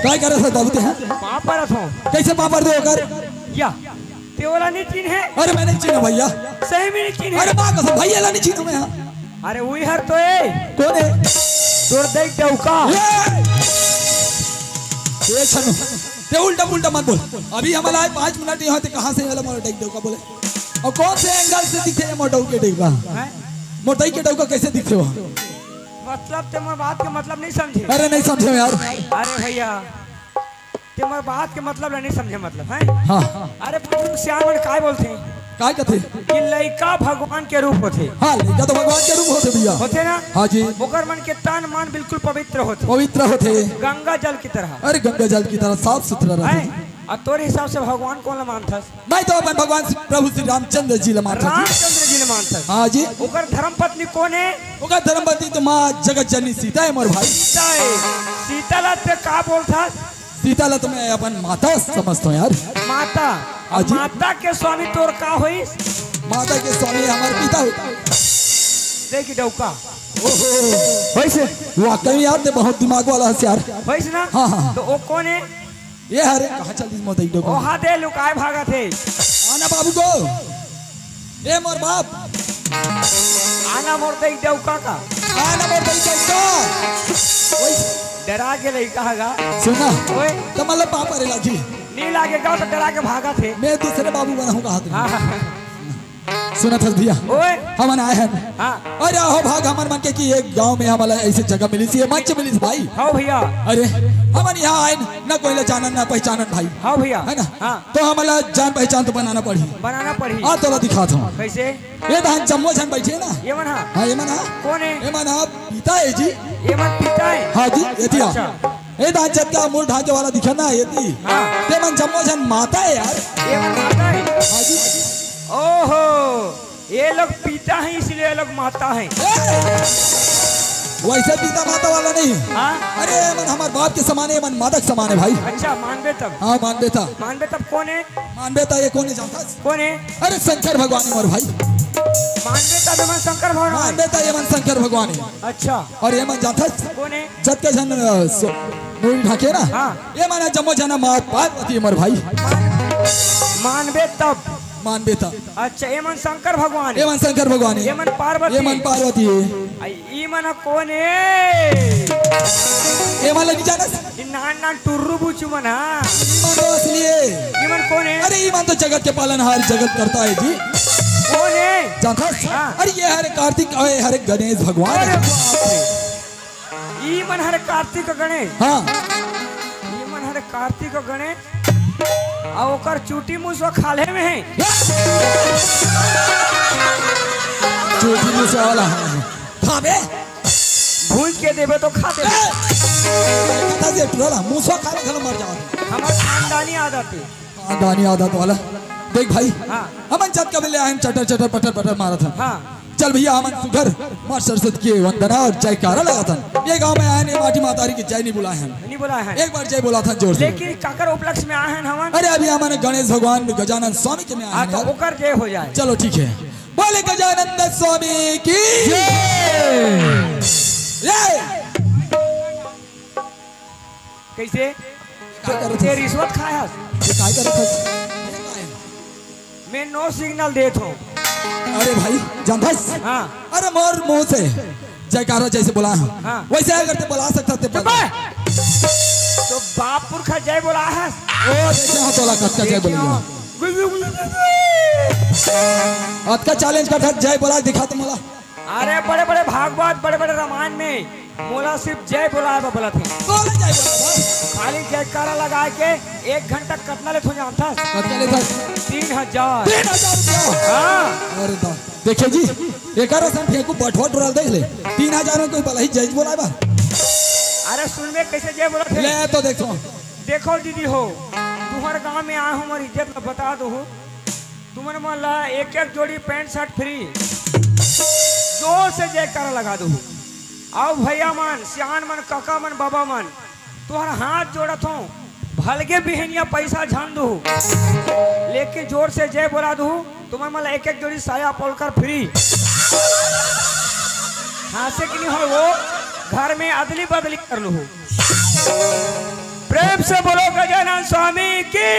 काय कर रहा बाबू हैं पापड़ हो कैसे पापड़ दे कर या ते वाला नहीं चीन है। अरे मैंने चीना भैया सही में नहीं चीन है। अरे मां कसम भैया ला नहीं चीना मैं अरे वही हर तो है कौन है तोड़ दे डौका ये छनो ते उल्टा उल्टा मत बोल अभी हमारा 5 मिनट यहाँ थे कहां से वाला मोटा डौका बोले और कौन से एंगल से दिखे ये मोटा के डौका मोटाई के डौका कैसे दिखे हो मतलब ते मोर बात के मतलब नहीं समझे। अरे नहीं समझे यार अरे भैया ते मोर बात के मतलब नहीं समझे मतलब है। हां अरे श्याम काय बोलते हैं काय कहते कि लड़का भगवान के रूप होते। हां लड़का तो भगवान के रूप होते भैया होते ना। हां जी ओकर मन के तन मन बिल्कुल पवित्र होते गंगा जल की तरह। अरे गंगा जल की तरह साफ सुथरा रहते और तोरे हिसाब से भगवान कौन ला मानथस? मैं तो अपन भगवान प्रभु श्री रामचंद्र जी ला मानथस। रामचंद्र जी ने मानथस। हां जी ओकर धर्म पत्नी कौन है? ओकर धर्म पत्नी तो मां जगत जननी सीता है मोर भाई। सीता है। सीता ला ते का बोलथस? सीता ला तो मैं अपन माता समझता हूं यार। माता माता के स्वामी तोर का होई? माता के स्वामी हमारे पिता होता है। देखी डौका ओहो वैसे वाकई यार ते बहुत दिमाग वाला है यार वैसे ना। हां तो वो कौन है? ये हरे कहां चल दिस मोतई डौका ओहा दे लुकाए भागा थे। आना बाबू को ए मोर बाप आना मोर दे डौका का आना मोर दई डौका ओए डरा के लई कहागा सुना ओए तो मतलब पापा रे लागी नहीं लागेगा तो डरा के भागा थे। मैं दूसरे बाबू बना हूं हाथ हां सुना था भैया ओए हमन आए हैं। हां अरे हो भाग हमन मन के कि एक गांव में हमारा ऐसे जगह मिली थी मंच मिली थी भाई। हां भैया अरे हमन यहाँ आए ना कोई ले जानन ना पहचानन भाई। हां भैया है ना। हां तो हमारा जान पहचान तो बनाना पड़ी आ तो दिखाता हूँ कैसे। ये धान जम्मो जन बैठे ना ये मन हाँ ये मना कौन है? ये मना पिता है जी ये मन पिता है। हाँ जी ये थी अच्छा। ये धान जब का मूल ढांचे वाला दिखा ना ये थी हाँ ये मन जम्मो जन माता है यार। ये मन माता है। हाँ जी ओहो ये लोग पिता हैं इसलिए ये लोग माता हैं। वैसे पिता माता वाला नहीं। हाँ अरे मन हमारे बाप के समान है मन मादक समान है भाई। अच्छा मानबे तब। हाँ मानबे था मानबे तब कौन है? मानबे था ये कौन है जानता कौन है? अरे शंकर भगवान है मोर भाई। मानबे तब ये मन शंकर भगवान मानबे था ये मन शंकर भगवान है। अच्छा और ये मन जानता कौन है? जत के जन मूल ढाके ना हाँ ये माना जम्मो जना मात पार्वती मोर भाई। मानबे तब मानबे था अच्छा ये मन शंकर भगवान ये मन शंकर भगवान है। ये मन पार्वती ये मन पार्वती है। ये मन कौन है? ये मन लगी जाना नान नान टुर्रू बुचू मन हाँ मन तो असली है। ये मन कौन है? अरे ये मन तो जगत के पालनहार जगत करता है जी। कौन है? जानता हाँ। अरे ये हरे कार्तिक और हरे गणेश भगवान अरे है। बाप रे। ये मन हरे कार्तिक गणेश। हाँ ये मन हरे कार्तिक गणेश और ओकर चूटी मुसवा खाले में है। चोटी मुझसे वाला खा बे भूज के देबे तो खा दे। कथा से टुरला मुसवा खा ले मर जाओ। हमार खानदानी आदत है। खानदानी आदत वाला देख भाई हाँ हमन जब कबले आए चटर चटर पटर पटर मारा था। हाँ चल भैया हमन सुगर मां सरस्वती की वंदना और जयकारा लगा था। ये गांव में आए ने माटी मातारी की जय नहीं बुलाए हैं। नहीं बोला है एक बार जय बोला था जोर से। लेकिन काकर उपलक्ष्य में आए हैं हमन। अरे अभी हमारे गणेश भगवान गजानन स्वामी के में आए हाँ हैं तो यार। ओकर जय हो जाए। चलो ठीक है बोले गजानन स्वामी की जय। कैसे क्या कर ते रिश्वत खाया? ये काय कर रहा मैं नो सिग्नल देत हूँ। अरे भाई जानथस हाँ अरे मोर मुंह से जयकारा जैसे बोला है हाँ वैसे अगर ते बुला सकता ते चुप है। तो बापुर का जय बोला है। ओ देखिए हां तोला कटका जय बोलिया अतका चैलेंज कर जय बोला दिखा तो मोला। अरे बड़े बड़े भागवत बड़े बड़े रामायण में मोला सिर्फ जय बोला है बोला थे। बोले जय बोला खाली जयकारा लगा के 1 घंटा कितना लेत हो जानता? कटका ले था 3000। 3000 रुपया। हाँ अरे दा देखिए जी एकारा सन फेंकू बटवट रोल देख ले 3000 में कोई भला ही जय बोला बा। अरे सुन में कैसे जय बोला थे? ले तो देखो देखो दीदी हो तुम्हारे गांव में आया हूँ हमारी इज्जत बता दो। तुम्हारे मोहल्ला 1-1 जोड़ी पैंट शर्ट फ्री। जयकारा लगा दू। आओ भैया मन, सियान मन, काका मन, बाबा मन, तुम्हारा हाथ जोड़त हूँ, भलगे बिहनिया पैसा झान दू, लेकिन जोर से जय बोला दू। तुम्हें मतलब एक एक जोड़ी साया पोलकर फ्री। हाँ से कि नहीं हो वो घर में अदली बदली कर लू। प्रेम से बोलो गजानन स्वामी की।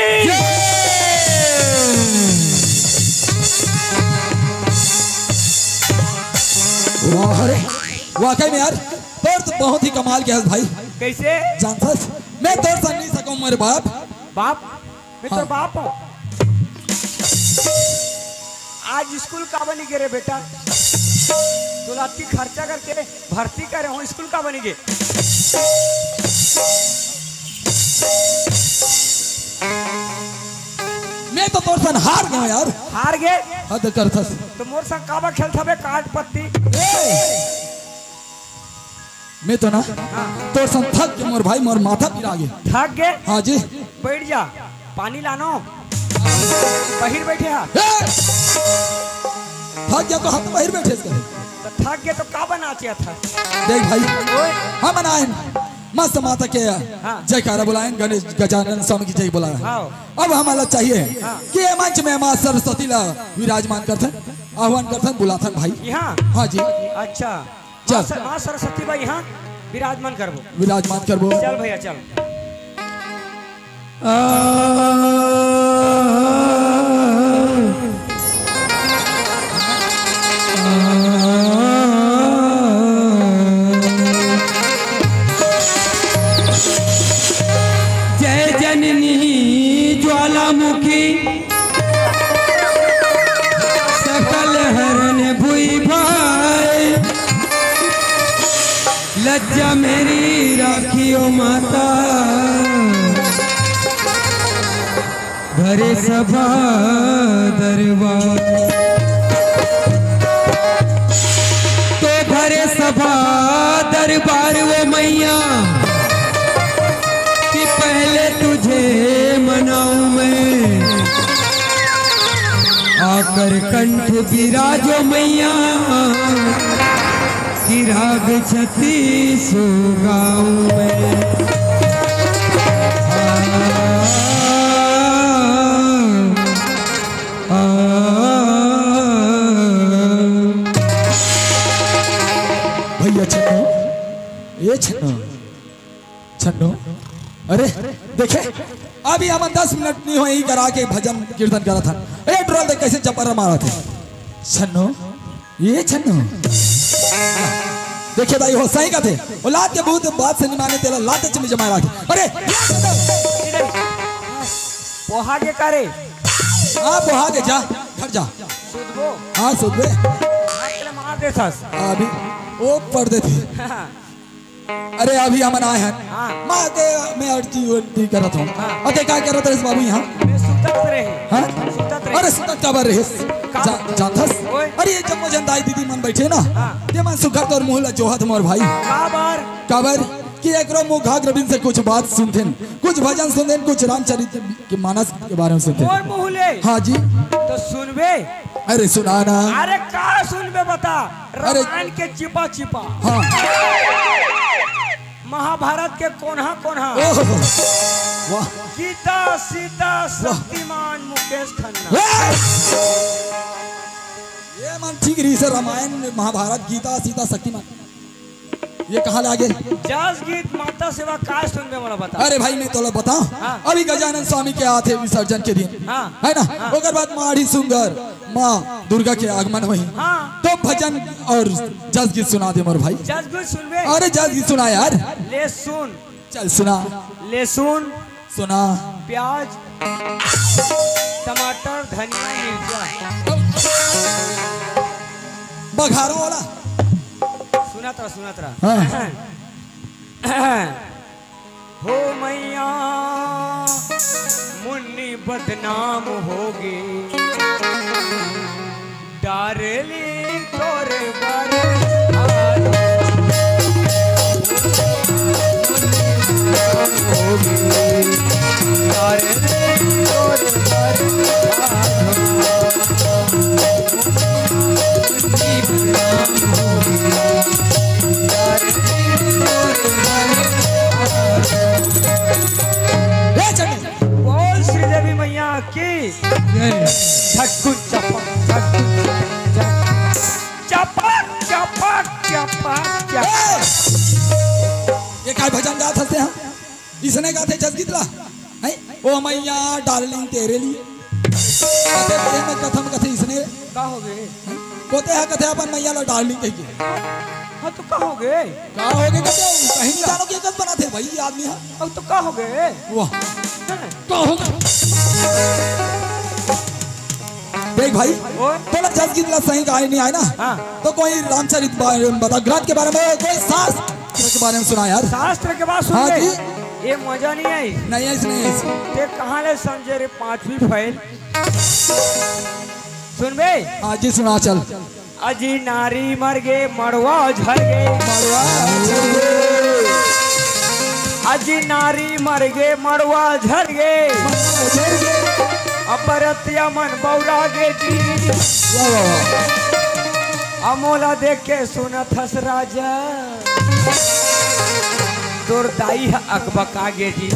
अरे वाकई में यार तोर तो बहुत ही कमाल के है भाई। कैसे जानता मैं तोर सा नहीं सकूं मेरे बाप। बाप मैं तो हाँ। बाप हूँ। आज स्कूल का बनी गे रे बेटा, तो लाती खर्चा करके भर्ती करे हूँ, स्कूल का बनी गे। मैं तो तोर सन हार गया यार। हार गए हद करथस। तो मोर संग काबा खेलता बे काट पत्ती। मैं तो ना हाँ। तोर सन थक के मोर भाई मोर माथा पिरा गए। थक गए हाँ जी। बैठ जा, पानी लानो बहिर बैठे हा। थक गया तो हाथ बाहर बैठे इसके। तो थक गए तो का बनाचे था। देख भाई ओए हम बनाए मस्त माता के हाँ। जयकारा बुलाए, गणेश गजानन स्वामी की जय बुलाए। हाँ। अब हमारा चाहिए हाँ। कि ये मंच में माँ सरस्वती ला विराजमान करथन, आह्वान करथन, बुलाथन भाई। यहाँ हाँ जी अच्छा चल। माँ सरस्वती भाई यहाँ विराजमान करबो। विराजमान करबो। चल भैया चल। जय जननी ज्वालामुखी सकल हरण भुई भाई, लज्जा मेरी राखियो माता, भरे सभा दरबार। तो भरे सभा दरबार वो मैया कि पहले तुझे मनाऊं मैं, आकर कंठ विराजो मैया कि राग छत्तीस गाऊं मैं। भैया छन्नो, ये छन्नो छन्नो, अरे देखे अभी हम 10 मिनट नहीं हुए ही करा के भजन कीर्तन करा था। अरे ड्रोल देख कैसे चपर मारा थे। छन्नो ये छन्नो देखिए भाई हो सही का थे, वो लात के बहुत बात से नहीं माने तेरा लाते चमी जमा रहा थे। अरे पोहा के करे हाँ पोहा के जा घर जा। सुधबो हाँ सुध बे मार दे सस। अभी वो पर्दे थे। अरे अभी हम आए हैं हाँ। माँ के मैं अर्जी करत हूँ। हाँ। अरे क्या कर रहे बाबू यहाँ? मैं सुतत रहे हाँ? सुतत रहे। अरे सुतत का बर रहे जानथस। ओए। अरे ये जब मुझे दाई दीदी मन बैठे ना हाँ। ये मन सुखत और मुँह जोहत मोर भाई काबर काबर कि एकरो मुँह घाघ रबिन से कुछ बात सुनते, कुछ भजन सुनते, कुछ रामचरित के मानस के बारे में सुनते। मोर मुहले हाँ जी। तो सुनबे। अरे सुनाना। अरे का सुनबे बता। अरे- रामायण के चिपा चिपा, हाँ महाभारत के कोन्हा कोन्हा, ओह वाह गीता सीता शक्तिमान मुकेश खन्ना। ये मन ठीक रही सर, रामायण महाभारत गीता सीता शक्तिमान ये कहाँ लागे? जस गीत माता सेवा का सुनबे वाला बता। अरे भाई मैं तोला बताऊं हाँ। अभी गजानन स्वामी के आते विसर्जन के दिन हाँ। है ना ओकर बाद माड़ी सुंदर माँ दुर्गा के आगमन हुई हाँ। तो भजन और जस गीत सुना दे मोर भाई। जस गीत सुनबे। अरे जस गीत सुना यार। ले सुन चल सुना लहसुन सुना। प्याज टमाटर धनिया मिर्चा बघारों वाला सुनत रहा। हाँ। हो मैया मुन्नी बदनाम होगी, डार्लिंग तोरे बारे होगी काय भजन गात हंसते हैं इसने गाते जस गीतला है ओ मैया डार्लिंग तेरे लिए कथे प्रेम कथम कथे इसने का हो गए कोते है कथे अपन मैया ला डार्लिंग कहिए हाँ तो का हो गए का हो गए कथे कहीं नहीं जानो कि कब बना थे भाई आदमी है अब तो का हो गए वाह का हो गए देख भाई थोड़ा जस गीतला सही गाय नहीं आए ना हाँ। तो कोई रामचरित बता ग्रंथ के बारे में कोई शास्त्र के बारे में सुना यार शास्त्र के बाद सुन हाँ ले जी। ये मजा नहीं आई नहीं है इसने ते कहाँ ले समझे रे 5वीं फैल सुन बे हाँ जी सुना चल अजी नारी मर गे मड़वा झर गे मरवा अजी नारी मर गे मड़वा झर गे अपरतिया मन बौरा गे जी वाह वाह वाह अमोला देख के सुनत हस राजा तोर दाई है अकबका गे जी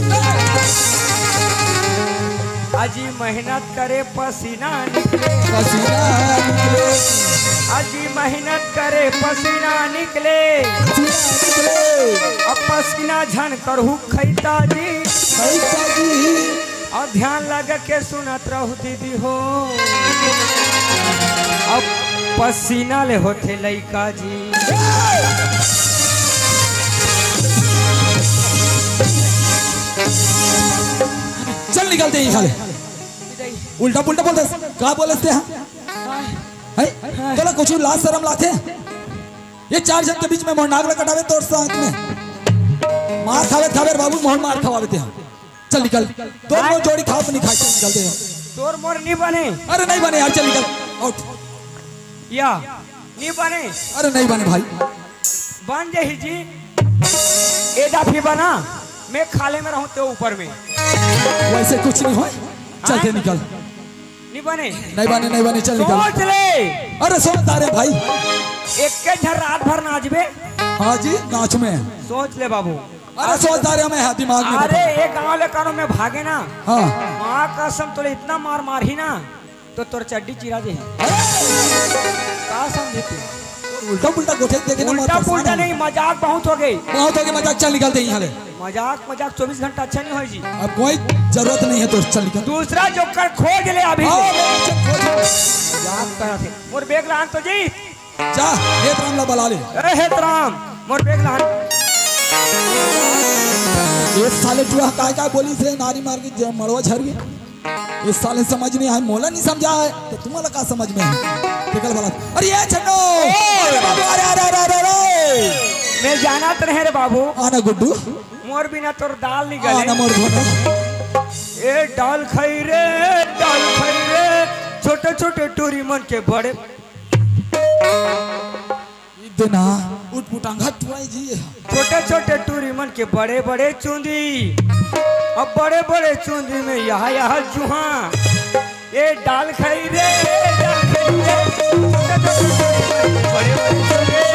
अजी मेहनत करे पसीना निकले पसीना निकले अजी मेहनत करे पसीना निकले अब पसीना झन करहु खैता जी ऐसा जी और ध्यान लगा के सुनत रहू दीदी हो अब पसीना ले होते लइका जी चल निकलते हैं खाले उल्टा पुल्टा बोलते क्या बोलते हैं है तोला कुछ लाज शर्म लाते ये 4 जन के बीच में मोहन नागला कटावे तोड़ साथ में मार खावे खावे बाबू मोहन मार खवावे थे चल निकल दोनों जोड़ी खाओ तो नहीं खाए चल निकलते हैं तोर मोर नहीं बने अरे नहीं बने यार चल निकल आउट या नहीं बने अरे नहीं बने भाई बन जाही जी ए दाफी बना मैं खाले में रहूं तो ऊपर में वैसे कुछ नहीं हो चलते निकल नहीं बने नहीं बने चल निकल सोच ले अरे सोच रहे भाई एक के झर रात भर नाचबे हाँ जी नाच में सोच ले बाबू अरे सोच रहे हमें दिमाग में अरे एक गाँव ले कानों में भागे ना हाँ माँ कसम तोले इतना मार मार ही ना तो तोर चड्डी चिरा दे का समझे तू उल्टा पुल्टा गोठे देखे ना उल्टा पुल्टा नहीं मजाक बहुत हो गई बहुत हो गया मजाक चल निकलते हैं यहाँ मजाक 24 घंटा अच्छा नहीं हो जी अब कोई जरूरत नहीं है तो चल निकल दूसरा जोकर खोज ले अभी आओ, मजाक करा थे मोर बेग लान तो जी जा हे राम ला बला ले अरे हे राम मोर बेग लान ये साले टुआ काय बोली से नारी मार के मड़वा झर गए ये साले समझ नहीं आए मोला नहीं समझा है तो तुम्हारा का समझ में है निकल बला अरे ये छन्नो अरे बाबू अरे मैं जाना तो नहीं रे बाबू आना गुड्डू मोर बिना तोर दाल आना निकले मोर धोना ए दाल खाई रे छोटे छोटे टूरी मन के बड़े इतना उठ पुटांगा टुआई जी छोटे छोटे टूरी मन के बड़े बड़े चूंदी अब बड़े बड़े चूंदी में यहाँ जुहा ये दाल खाई रे छोटे छोटे बड़े बड़े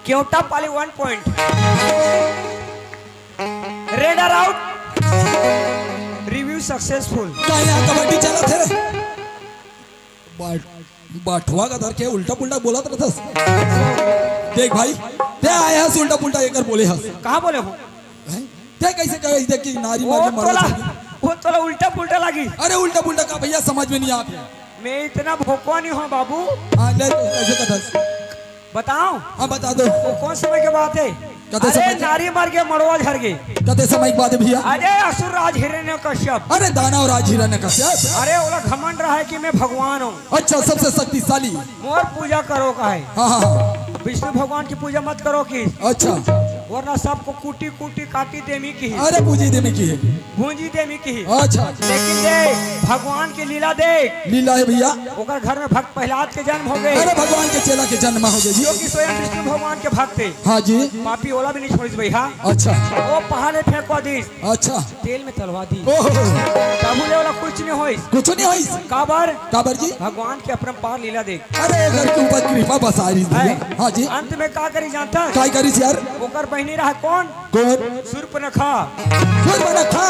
क्योंटा पाली 1 point raider out review successful यहाँ कबड्डी चला थे बाठवा का धर के उल्टा पुल्टा बोला था देख भाई ते आया हस उल्टा पुल्टा एक बोले हस कहाँ बोले हो ते कैसे कहे देख कि नारी मार के मरवा वो तोला उल्टा पुल्टा लगी अरे उल्टा पुल्टा का भैया समझ में नहीं आते मैं इतना भोकवा नहीं हूँ बाबू हाँ ले कैसे कथा बताओ हाँ बता दो वो कौन समय के बात है कते अरे समय नारी मर गए मड़वा झर गए। कते समय के बाद भैया? अरे असुर राज हिरण्यकश्यप। अरे दानव राज हिरण्यकश्यप। अरे ओला घमंड रहा है कि मैं भगवान हूँ। अच्छा, सबसे शक्तिशाली। मोर पूजा करो का है। हाँ हाँ, विष्णु भगवान की पूजा मत करो की, अच्छा, वरना सबको कूटी कूटी काटी देमी की, अरे पूजी देने की है। भूंजी देमी की। अच्छा, लेकिन देख भगवान की लीला देख। लीला है भैया। ओकर घर में भक्त प्रहलाद के जन्म हो गए, अरे भगवान के चेला के जन्म हो गए जी। जो कि स्वयं विष्णु भगवान के भक्त थे। हाँ जी। पापी ओला भी नहीं छोड़ी भैया। अच्छा वो पहाड़े फेंकवा दी, अच्छा, तेल में तलवा दी, ओहो, तबुले वाला कुछ नहीं होई। कुछ नहीं हुई। काबर काबर जी? भगवान के अपरंपार लीला देख। अरे घर के ऊपर कृपा बसा रही भैया। हाँ जी। अंत में का करी जानता? काय करी यार? ओकर बहनी रहा कौन? कौन? शूर्पणखा। शूर्पणखा।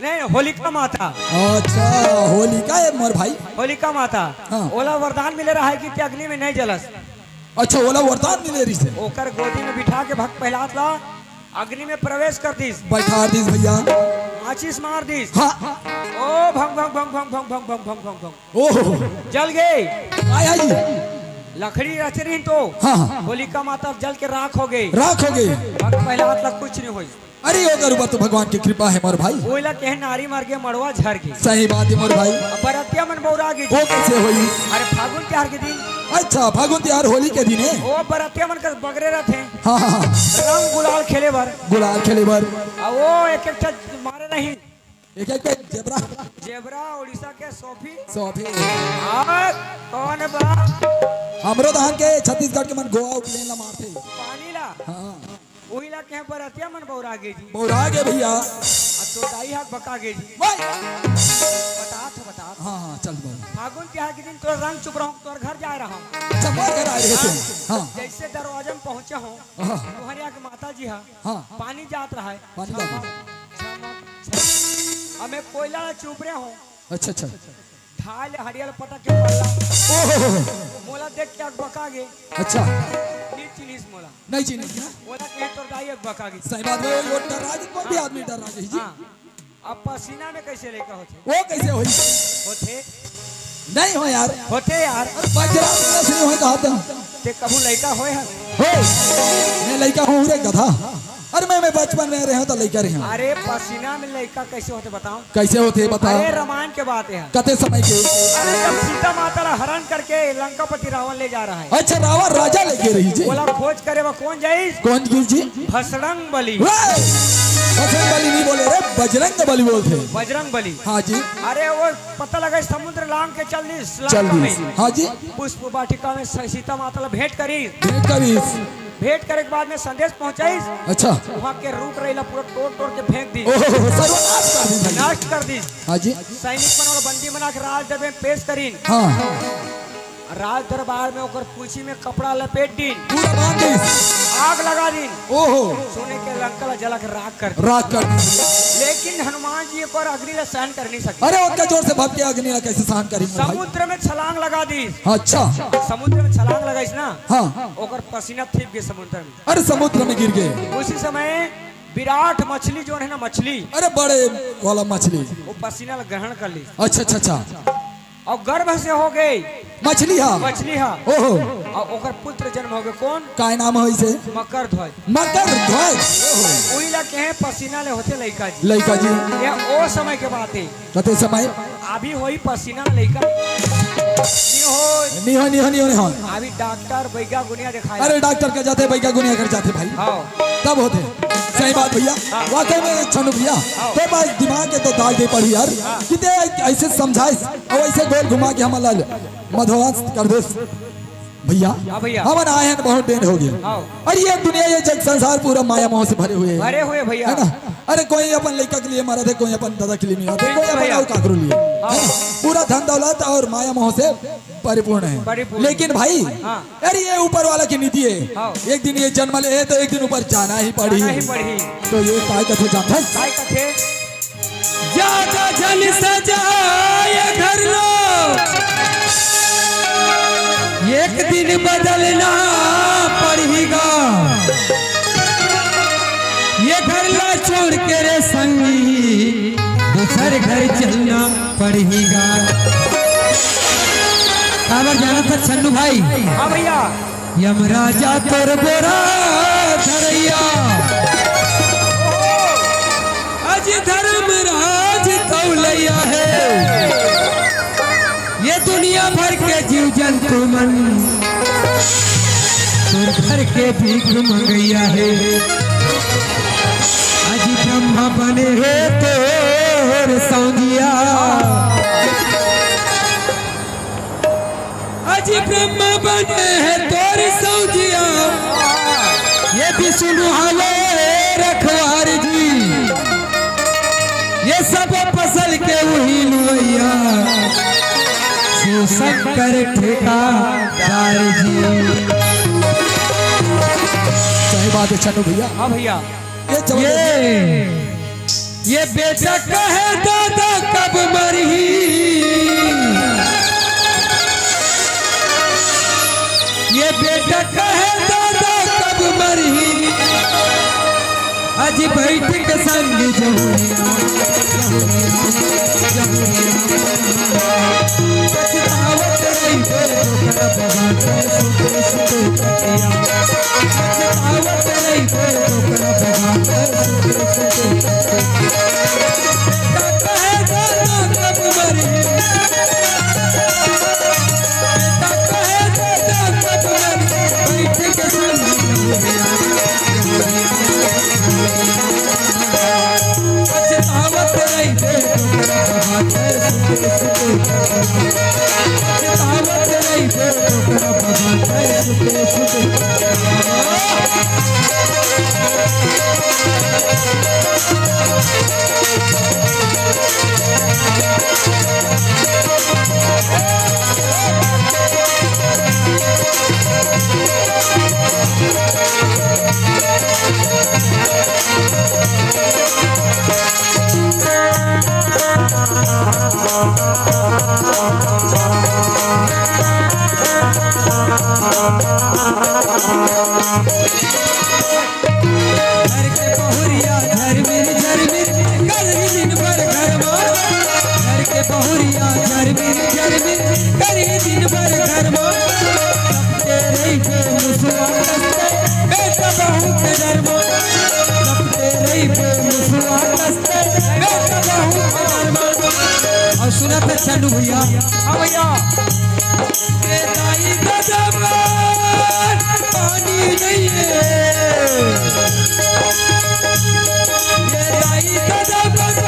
नहीं, होलिका माता। अच्छा, होलिका है मोर भाई। होलिका माता। हाँ। ओला वरदान मिले रहा है कि अग्नि में नहीं जलस। अच्छा, ओला वरदान मिले रही से। ओकर गोदी में बिठा के भक्त प्रहलाद ला अग्नि में प्रवेश कर दीस, बैठा दीस भैया। माचिस मार दीस। हाँ। ओ भंग भंग भंग भंग भंग भंग भंग भंग भंग भंग ओहो, जल गए। आया जी। लकड़ी रच रही तो हाँ हाँ, होलिका माता जल के राख हो गई। राख हो गई। भक्त प्रहलाद ला कुछ नहीं हुई। अरे ओकर ऊपर तो भगवान की कृपा है मोर भाई। ओला कहे नारी मर गए मड़वा झर गई। सही बात है मोर भाई। बरतिया मन बौरा गई। वो कैसे हुई? अरे फागुन त्योहार के दिन। अच्छा, फागुन त्योहार होली के दिन है। ओ बरतिया मन के बगरे रहते। हाँ हाँ हाँ, रंग गुलाल खेले भर। गुलाल खेले बर। वो एक एक मारे नहीं। एक एक पे जेबरा। जेबरा उड़ीसा के सोफी। सोफी। कौन बा? हमरो धान के छत्तीसगढ़ के मन गोवा उठले ला मारते। पानी ला। हाँ, वही ला कहे बरतिया मन बौरा गे जी। बौरा गे भैया। तो दाई हाथ बका गे जी। वाह। बता। हाँ हाँ, चल बोल। फागुन त्योहार के दिन तोर रंग चुप रहूं, तोर घर जा रहा हूँ। अच्छा, मोर घर आए रहे थे। हाँ जैसे दरवाजे में पहुँचे हूँ, हाँ तुम्हारे यहाँ के माता जी हाँ, पानी जात रहा है। पानी जात रहा हमें कोयला चुप रहे हूँ। अच्छा अच्छा। ढाल हरियल पटक के पड़ला। ओहो, मोला देख के अग बका गे। अच्छा, नीच चिनीस मोला। नहीं चीनी ना। मोला कहे तोर दाई अग बका गे। सही बात है। वो डर रहा है, कोई भी आदमी डर रहा है जी। हाँ। अब पसीना में कैसे लेकर होते? वो कैसे हुई? होते नहीं हो यार। होते यार। अरे बजरा से नहीं हो कहा था। ते कबू लड़का होए है? हो, मैं लड़का हूँ रे गधा। अरे मैं बचपन में रहे तो लड़का रहे। अरे पसीना में लड़का कैसे होते बताओ? कैसे होते बताओ? अरे रामायण के बात है। कते समय के? अरे जब सीता माता ला हरण करके लंकापति रावण ले जा रहा है। अच्छा, रावण राजा लेके रही जी। बोला खोज करे वो कौन जाई? कौन गिर जी? भसरंग बली। बजरंग बली नहीं बोले रे, बजरंग बली बोलते। बजरंग बली। हाँ जी। अरे वो पता लगा समुद्र लांग के चल दी। हाँ जी। पुष्प वाटिका में सीता माता ला भेंट करी। भेंट करे के बाद में संदेश पहुंचाई। अच्छा, वहाँ के रूप रही पूरा तोड़ के फेंक दी। सर्वनाश कर दी। नष्ट कर दी। हाँ जी। सैनिक मन बंदी बना के राज दरबार में पेश करी। हाँ, राज दरबार में ओकर पूछी में कपड़ा लपेट दी, पूरा बांध दी, आग लगा दी। ओहो, सोने के लंका ला जला के राख कर राख कर दी। लेकिन हनुमान जी एक और अग्नि ला सहन कर नहीं सके। अरे उनका जोर से भक्त के अग्नि ला कैसे सहन करी? समुद्र में छलांग लगा दी। अच्छा, समुद्र में छलांग लगाई ना। हाँ, ओकर पसीना थीप गए समुद्र में। अरे समुद्र में गिर गए। उसी समय विराट मछली जो है ना, मछली, अरे बड़े वाला मछली, वो पसीना ला ग्रहण कर ली अच्छा अच्छा अच्छा, और गर्भ से हो गई मछली। हाँ, मछली। हाँ, ओहो, और ओकर पुत्र जन्म हो गए। कौन? काय नाम है इसे? मकर ध्वज। मकर ध्वज। वही ला के हैं पसीना ले होते लड़का जी। लड़का जी, ये ओ समय के बात है। कते समय? अभी होई पसीना लड़का नहीं हो। नहीं हो। अभी डॉक्टर बैगा गुनिया दिखाए। अरे डॉक्टर का जाते बैगा गुनिया कर जाते भाई। हाँ, तब होते। सही बात भैया, वाकई में छनु भैया तो पास दिमाग के तो दाग दे पड़ी यार। कितने ऐसे समझाए और ऐसे गोल घुमा के हम लाल मधुवांस कर दे भैया। हाँ भैया, हम आए हैं बहुत देर हो गया। हाँ। और ये दुनिया, ये जग संसार पूरा माया मोह से भरे हुए हैं। भरे हुए भैया, है ना। अरे कोई अपन लड़का के लिए मरा थे, कोई अपन दादा के लिए मरा थे, कोई अपन भैया। और काकरू लिए। हाँ। है ना? पूरा धन दौलत और माया मोह से परिपूर्ण है। परिपूर्ण। लेकिन भाई, हाँ। अरे ये ऊपर वाला की नीति है। हाँ। एक दिन ये जन्म ले तो एक दिन ऊपर जाना ही पड़ी। तो ये काय कथे जानता है? काय कथे? ज्यादा जन सजाए घर लो, एक दिन बदलना पड़ेगा। ये घर ला छोड़ के रे संगी, दूसर घर चलना पड़ेगा। काबर जाना था छन्नू भाई? हाँ भैया, यमराजा तोर बोरा धरैया अज धर्मराज कौलैया है। ये दुनिया भर के जीव जंतु मन तुर घर के भीख मंगैया है। अज ब्रह्मा बने है तोर सौंदिया अज ब्रह्मा बने है तोर सौंदिया। ये भी सुनो हले रखवार जी ये सब फसल के वही लुइया शिव शंकर ठेकेदार जी। सही बात है चन्नू भैया। हाँ भैया ये बेटा कहे दादा कब मरही ये बेटा कहे दादा कब मरही। अज बैठ के संग जमुनिया पछतावत रही पछतावत रही कब मरी बैठ के संग पछतावत रही घर के बहुरिया झरमिन झरमिन करही दिन भर घर मां। घर के बहुरिया झरमिन झरमिन करही दिन भर घर मां। सबके रही पे मुसवा कस्ते बेटा बहू के डर मां। सबके रही पे मुसवा कस्ते बेटा बहू के डर मां। और सुना था चन्नू भैया। हाँ भैया ये दाई दादा पानी नहीं है ये दाई दादा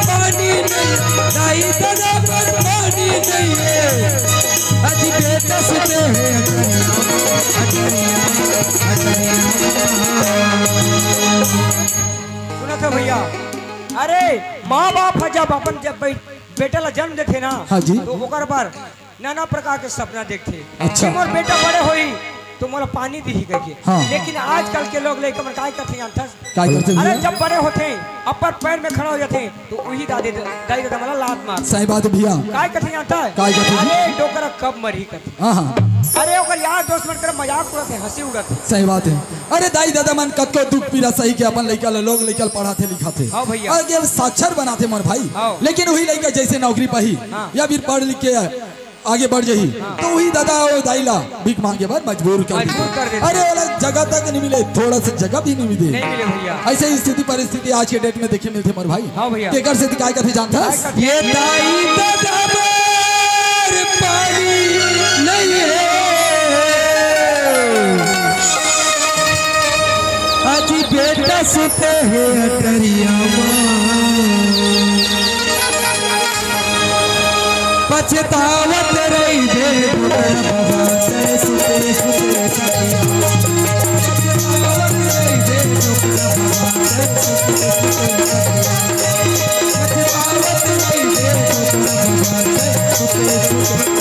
पानी नहीं दाई दादा पानी नहीं है। अज बेटा सुते हैं सुना था भैया। अरे माँ बाप है जब अपन जब बेटा ला जन्म देते ना हाँ जी। तो ओकर पर नाना प्रकार के सपना देखते। अच्छा। मोर बेटा बड़े होई तो मोला पानी दी करके। हाँ। लेकिन आजकल के लोग लेकर काय करते हैं क्या करते अरे भैया? जब बड़े होते अपर पैर में खड़ा हो जाते तो वही दादी दाई दादा मला लात मार सही बात है भैया। काय करते जानता है? काय करते? अरे डोकरा कब मरी करते। हाँ हाँ अरे ओकर यार दोस्त मन कर मजाक उड़ाते हंसी उड़ाते। सही बात है। अरे दाई दादा मन कतको दुख पीड़ा सही के अपन लड़का लोग लड़का पढ़ाते लिखाते। हाँ भैया। आगे साक्षर बनाते मोर भाई। हाँ। लेकिन वही लड़का जैसे नौकरी पाही हाँ। या फिर पढ़ लिख के आगे बढ़ जाही तो वही दादा और दाईला भीख मांगे बाद मजबूर कर देते। अरे वाला जगह तक नहीं मिले थोड़ा सा जगह भी नहीं मिले। नहीं मिले भैया। ऐसे ही स्थिति परिस्थिति आज के डेट में देखे मिलते मोर भाई। हाँ भैया। केकर से काय करते जानता है? ये दाई दादा पानी नहीं है आज बेटा सुते हैं अटरिया पछतावत रही दे सुते सुते पछतावत रही दे पछतावत रही दे